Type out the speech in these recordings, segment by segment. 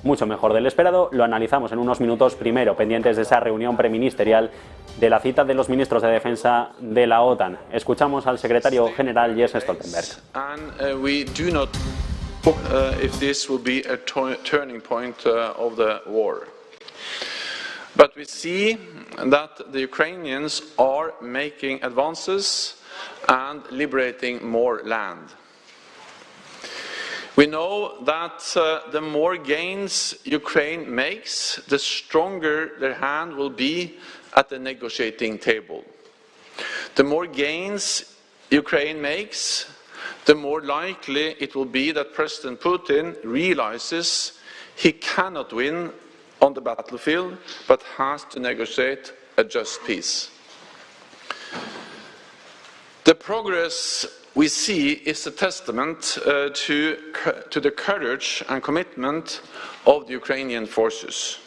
mucho mejor del esperado. Lo analizamos en unos minutos. Primero, pendientes de esa reunión preministerial, de la cita de los ministros de defensa de la OTAN. Escuchamos al secretario general Jens Stoltenberg. If this will be a turning point of the war. But we see that the Ukrainians are making advances and liberating more land. We know that the more gains Ukraine makes, the stronger their hand will be at the negotiating table. The more gains Ukraine makes, the more likely it will be that President Putin realizes he cannot win on the battlefield, but has to negotiate a just peace. The progress we see is a testament to the courage and commitment of the Ukrainian forces.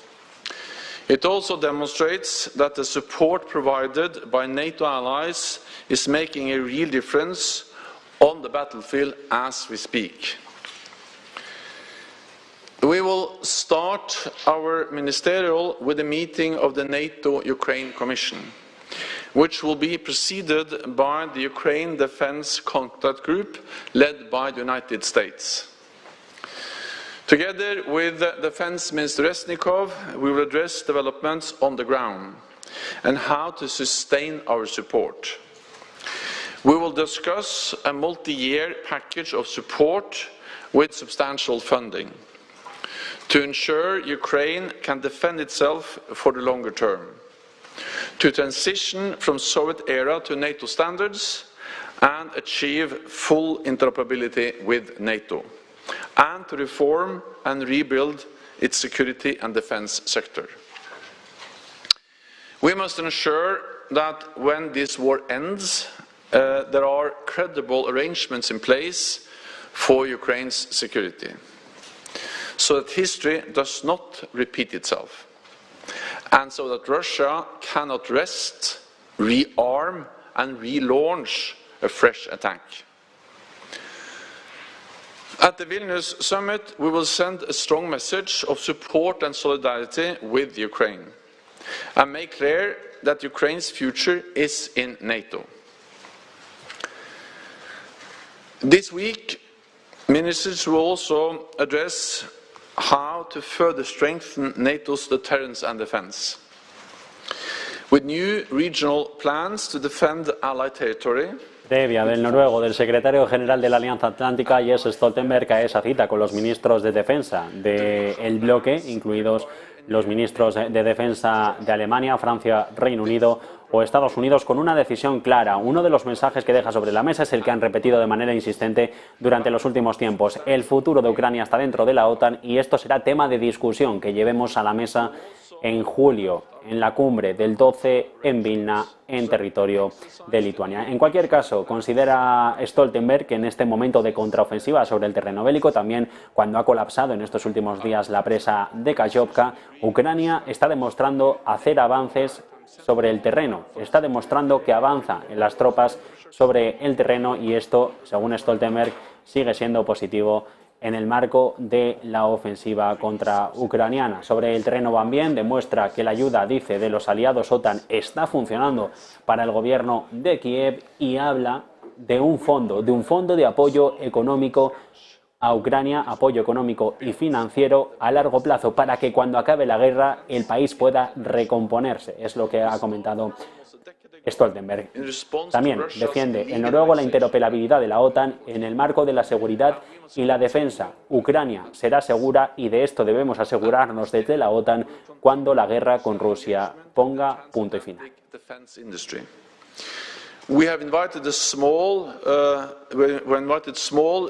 It also demonstrates that the support provided by NATO allies is making a real difference on the battlefield as we speak. We will start our ministerial with a meeting of the NATO-Ukraine Commission, which will be preceded by the Ukraine Defence Contact Group led by the United States. Together with Defence Minister Resnikov, we will address developments on the ground and how to sustain our support. We will discuss a multi-year package of support with substantial funding to ensure Ukraine can defend itself for the longer term, to transition from Soviet era to NATO standards and achieve full interoperability with NATO, and to reform and rebuild its security and defense sector. We must ensure that when this war ends, there are credible arrangements in place for Ukraine's security, so that history does not repeat itself, and so that Russia cannot rest, rearm and relaunch a fresh attack. At the Vilnius summit, we will send a strong message of support and solidarity with Ukraine, and make clear that Ukraine's future is in NATO. This week, ministers will also address how to further strengthen NATO's deterrence and defense. With new regional plans to defend allied territory. Previa del noruego del secretario general de la Alianza Atlántica, Jens Stoltenberg, a esa cita con los ministros de defensa del bloque, incluidos los ministros de defensa de Alemania, Francia, Reino Unido o Estados Unidos, con una decisión clara. Uno de los mensajes que deja sobre la mesa es el que han repetido de manera insistente durante los últimos tiempos. El futuro de Ucrania está dentro de la OTAN y esto será tema de discusión que llevemos a la mesa en julio, en la cumbre del 12 en Vilna, en territorio de Lituania. En cualquier caso, considera Stoltenberg que en este momento de contraofensiva sobre el terreno bélico, también cuando ha colapsado en estos últimos días la presa de Kayovka, Ucrania está demostrando hacer avances sobre el terreno, está demostrando que avanza en las tropas sobre el terreno y esto, según Stoltenberg, sigue siendo positivo en el marco de la ofensiva contra ucraniana. Sobre el terreno van bien, demuestra que la ayuda, dice, de los aliados OTAN está funcionando para el gobierno de Kiev y habla de un fondo de apoyo económico a Ucrania, apoyo económico y financiero a largo plazo para que cuando acabe la guerra el país pueda recomponerse. Es lo que ha comentado Stoltenberg. También defiende el noruego la interoperabilidad de la OTAN en el marco de la seguridad y la defensa. Ucrania será segura y de esto debemos asegurarnos desde la OTAN cuando la guerra con Rusia ponga punto y final. We have invited small,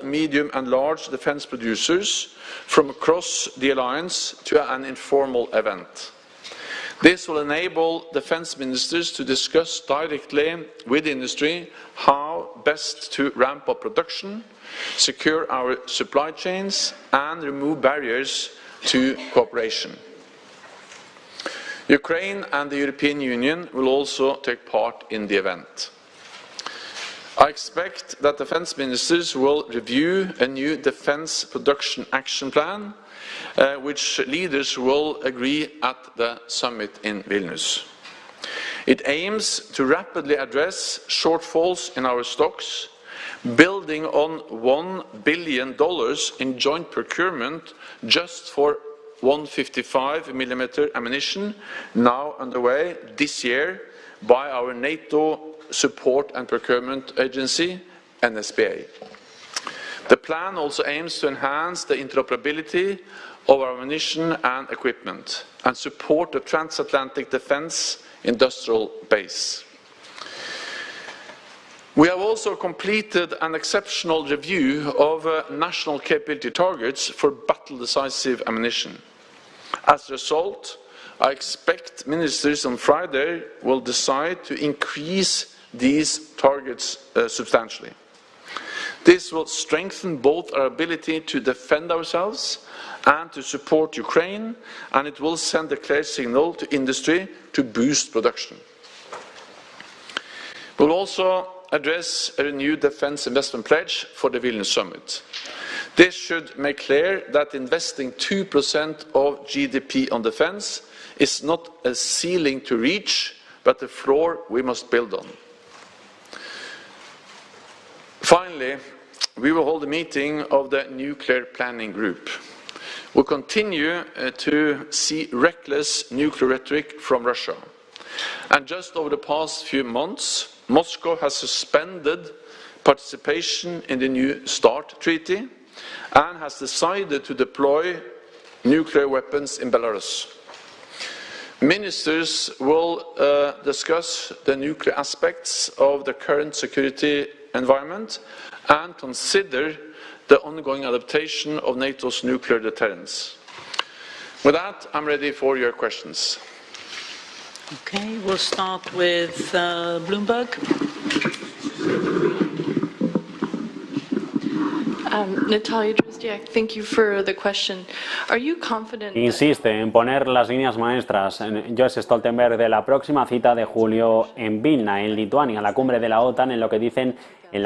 medium and large defense producers from across the alliance to an informal event. This will enable defense ministers to discuss directly with industry how best to ramp up production, secure our supply chains and remove barriers to cooperation. Ukraine and the European Union will also take part in the event. I expect that defense ministers will review a new defense production action plan which leaders will agree at the summit in Vilnius. It aims to rapidly address shortfalls in our stocks, building on $1 billion in joint procurement just for 155mm ammunition, now underway this year by our NATO Support and Procurement Agency, NSPA. The plan also aims to enhance the interoperability of our ammunition and equipment and support the transatlantic defense industrial base. We have also completed an exceptional review of national capability targets for battle-decisive ammunition. As a result, I expect ministers on Friday will decide to increase these targets substantially. This will strengthen both our ability to defend ourselves and to support Ukraine, and it will send a clear signal to industry to boost production. We will also address a renewed defence investment pledge for the Vilnius summit. This should make clear that investing 2% of GDP on defence is not a ceiling to reach, but a floor we must build on. Finally, we will hold a meeting of the Nuclear Planning Group. We continue to see reckless nuclear rhetoric from Russia. And just over the past few months, Moscow has suspended participation in the new START treaty and has decided to deploy nuclear weapons in Belarus. Ministers will discuss the nuclear aspects of the current security environment and consider the ongoing adaptation of NATO's nuclear deterrence. With that, I'm ready for your questions. Okay, we'll start with Bloomberg. Natalia Drozdiak, thank you for the question. Are you confident? Insiste en poner las líneas maestras en Según Stoltenberg de la próxima cita de julio en Vilna, en Lituania, la cumbre de la OTAN, en la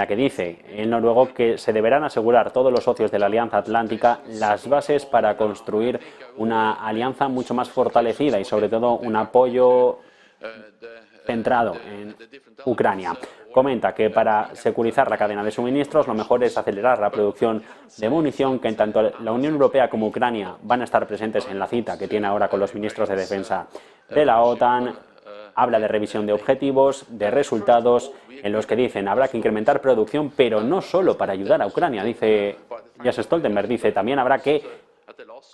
que dice el noruego que se deberán asegurar todos los socios de la Alianza Atlántica las bases para construir una alianza mucho más fortalecida y sobre todo un apoyo centrado en Ucrania. Comenta que para securizar la cadena de suministros lo mejor es acelerar la producción de munición, que en tanto la Unión Europea como Ucrania van a estar presentes en la cita que tiene ahora con los ministros de defensa de la OTAN. Habla de revisión de objetivos, de resultados, en los que dicen habrá que incrementar producción, pero no solo para ayudar a Ucrania, dice Según Stoltenberg, dice también habrá que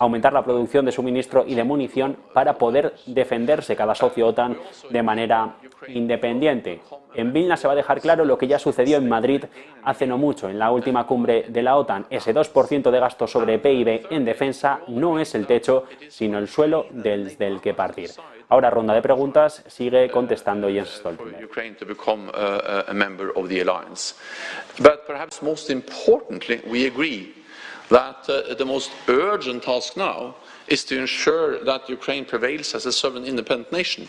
aumentar la producción de suministro y de munición para poder defenderse cada socio OTAN de manera independiente. En Vilna se va a dejar claro lo que ya sucedió en Madrid hace no mucho, en la última cumbre de la OTAN. Ese 2% de gasto sobre PIB en defensa no es el techo, sino el suelo desde el que partir. Ahora, ronda de preguntas, sigue contestando Según Stoltenberg. That the most urgent task now is to ensure that Ukraine prevails as a sovereign independent nation.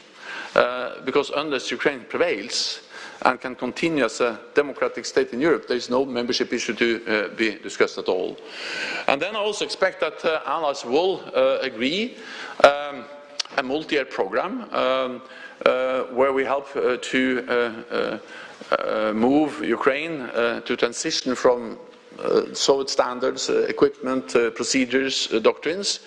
Because unless Ukraine prevails and can continue as a democratic state in Europe, there is no membership issue to be discussed at all. And then I also expect that allies will agree a multi-year program where we help to move Ukraine to transition from Soviet standards, equipment, procedures, doctrines,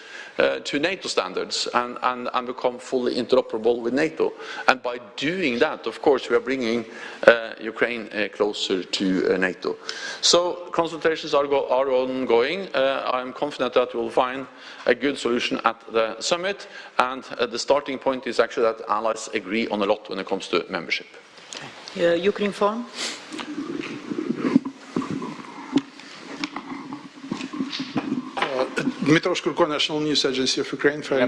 to NATO standards and become fully interoperable with NATO. And by doing that, of course, we are bringing Ukraine closer to NATO. So consultations are ongoing. I'm confident that we'll find a good solution at the summit, and the starting point is actually that allies agree on a lot when it comes to membership. Ukraine Forum. Le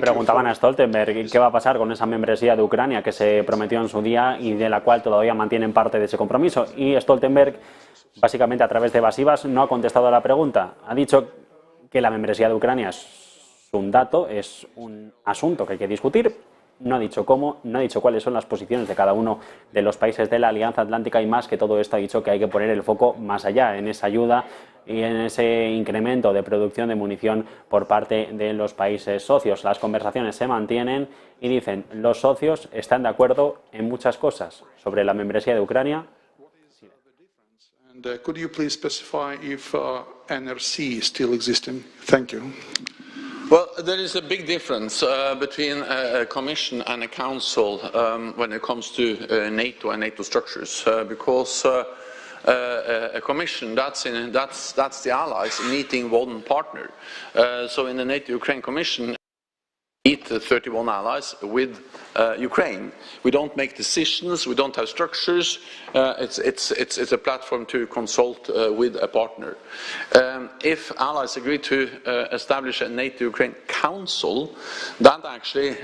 preguntaban a Stoltenberg qué va a pasar con esa membresía de Ucrania que se prometió en su día y de la cual todavía mantienen parte de ese compromiso. Y Stoltenberg, básicamente a través de evasivas, no ha contestado a la pregunta. Ha dicho que la membresía de Ucrania es un dato, es un asunto que hay que discutir, no ha dicho cómo, no ha dicho cuáles son las posiciones de cada uno de los países de la Alianza Atlántica y más que todo esto ha dicho que hay que poner el foco más allá, en esa ayuda y en ese incremento de producción de munición por parte de los países socios. Las conversaciones se mantienen y dicen, los socios están de acuerdo en muchas cosas sobre la membresía de Ucrania. And could you please specify if NRC is still existing? Thank you. Well, there is a big difference between a Commission and a Council when it comes to NATO and NATO structures, because a Commission, that's the allies meeting one partner. So in the NATO-Ukraine Commission, meet 31 allies with Ukraine. We don't make decisions, we don't have structures, it's a platform to consult with a partner. If allies agree to establish a NATO-Ukraine Council, that actually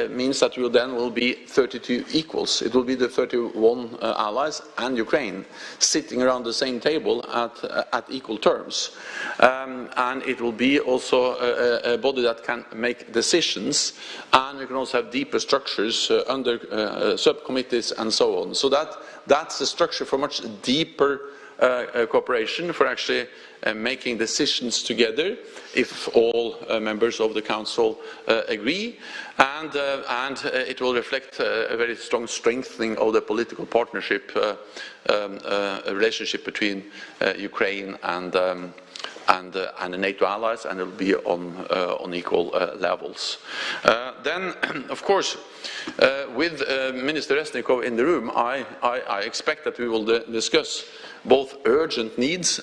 means that we then will be 32 equals. It will be the 31 allies and Ukraine sitting around the same table at equal terms. And it will be also a body that can make decisions, and we can also have deeper structures under subcommittees and so on. So that's the structure for much deeper cooperation, for actually making decisions together if all members of the Council agree, and it will reflect a very strong strengthening of the political partnership relationship between Ukraine and the NATO allies, and it will be on equal levels. Then, of course, with Minister Resnikov in the room, I expect that we will discuss both urgent needs